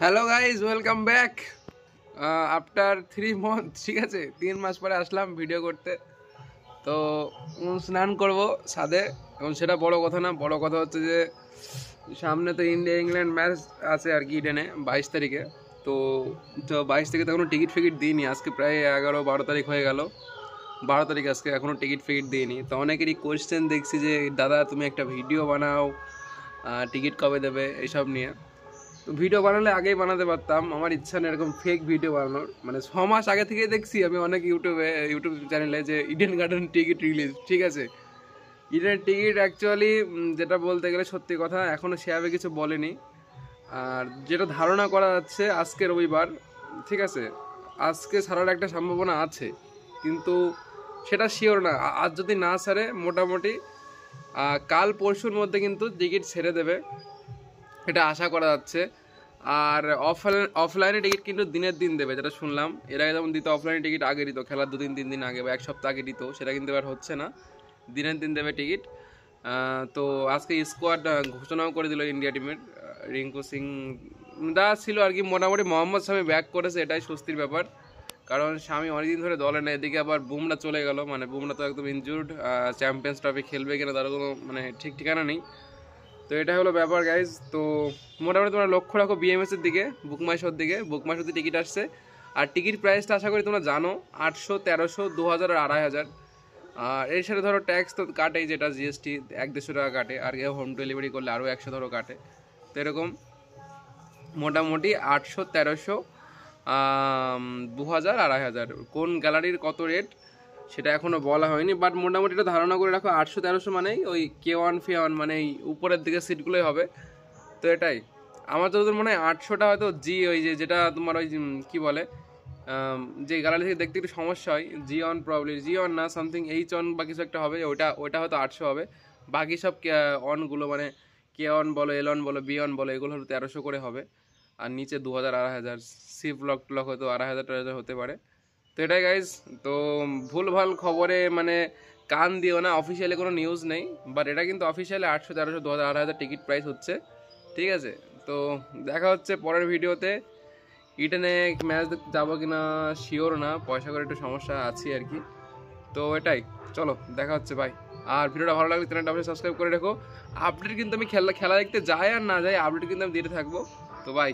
Hello guys, welcome back after 3 month. ঠিক আছে, 3 মাস পরে আসলাম ভিডিও করতে। তো স্নান করব সাদে, এবং সেটা বড় কথা না। বড় কথা হচ্ছে যে সামনে তো ইন্ডিয়া ইংল্যান্ড ম্যাচ আছে আর কি, ইডেনে 22 তারিখে। তো 22 তারিখে তো এখনো টিকিট ফিকিট দিইনি। আজকে প্রায় 11-12 তারিখ হয়ে গেল। 12 তারিখ আজকে, এখনও টিকিট ফিকিট দিইনি। তো অনেকেরই কোয়েশ্চেন দেখছি যে দাদা তুমি একটা ভিডিও বানাও, টিকিট কবে দেবে, এইসব নিয়ে। তো ভিডিও বানালে আগেই বানাতে পারতাম, আমার ইচ্ছা নেই এরকম ফেক ভিডিও বানানোর। মানে 6 মাস আগে থেকে দেখছি আমি অনেক ইউটিউব চ্যানেলে যে ইডেন গার্ডেন টিকিট রিলিজ। ঠিক আছে, ইডেন টিকিট অ্যাকচুয়ালি যেটা বলতে গেলে সত্যি কথা, এখনও সেভাবে কিছু বলেনি। আর যেটা ধারণা করা যাচ্ছে আজকে রবিবার, ঠিক আছে, আজকে ছাড়ার একটা সম্ভাবনা আছে, কিন্তু সেটা শিওর না। আজ যদি না ছাড়ে মোটামুটি কাল পরশুর মধ্যে কিন্তু টিকিট ছেড়ে দেবে, এটা আশা করা যাচ্ছে। আর অফলাইনে টিকিট কিন্তু দিনের দিন দেবে, যেটা শুনলাম। এর আগে যেমন দিত অফলাইনে টিকিট আগে দিত, খেলার 2-3 দিন আগে বা এক সপ্তাহ আগে দিত, সেটা কিন্তু এবার হচ্ছে না, দিনের দিন দেবে টিকিট। তো আজকে স্কোয়াড ঘোষণাও করে দিল ইন্ডিয়া টিমের। রিঙ্কু সিং দা ছিল আর কি, মোটামুটি মোহাম্মদ শামি ব্যাক করেছে, এটাই স্বস্তির ব্যাপার। কারণ শামি অনেকদিন ধরে দলে নেই, এদিকে আবার বুমরা চলে গেল, মানে বুমরা তো একদম ইনজুর্ড। চ্যাম্পিয়ন্স ট্রফি খেলবে কিনা তার কোনো মানে ঠিক ঠিকানা নেই। তো এটা হলো ব্যাপার গাইজ। তো মোটামুটি তোমরা লক্ষ্য রাখো বিএমএসের দিকে, বুকমাইশোর দিকে। বুকমাইশোতে টিকিট আসছে, আর টিকিট প্রাইসটা আশা করি তোমরা জানো, 800, 1300, 2000 আর 2500। আর এর সাথে ধরো ট্যাক্স তো কাটেই, যেটা জিএসটি 100-150 টাকা কাটে, আর কেউ হোম ডেলিভারি করলে আরও 100 ধরো কাটে। তো এরকম মোটামুটি 800, 1300, 2000, 2500। কোন গ্যালারির কত রেট সেটা এখনও বলা হয়নি, বাট মোটামুটি এটা ধারণা করে রাখো 800-1300 মানেই ওই K1 ফে1, মানে এই উপরের দিকে সিটগুলোই হবে। তো এটাই আমার যতদূর মনে হয় 800টা হয়তো ওই যেটা তোমার ওই কী বলে, যে গ্যালারি থেকে দেখতে একটু সমস্যা হয়, জি অন না সামথিং H1 বা কিছু একটা হবে, ওইটা হয়তো 800 হবে। বাকি সব অনগুলো মানে K1 বলো, L1 বলো, B1 বলো, এগুলো হয়তো 1300 করে হবে। আর নিচে 2000, 2500, সি ব্লক হয়তো 2500 হতে পারে। তো এটাই গাইজ। তো ভুলভাল খবরে মানে কান দিও না, অফিসিয়ালি কোনো নিউজ নেই, বাট এটা কিন্তু অফিসিয়ালি 800, 1300, 2000, 2500 টিকিট প্রাইস হচ্ছে। ঠিক আছে, তো দেখা হচ্ছে পরের ভিডিওতে। ইডেনে ম্যাচ দেখতে যাবো কিনা শিওর না, পয়সা করে একটু সমস্যা আছে আর কি। তো এটাই, চলো দেখা হচ্ছে, বাই। আর ভিডিওটা ভালো লাগলে চ্যানেলটা অবশ্যই সাবস্ক্রাইব করে রেখো। আপডেট কিন্তু আমি খেলা দেখতে যাই আর না যাই, আপডেট কিন্তু আমি দিতে থাকবো। তো বাই।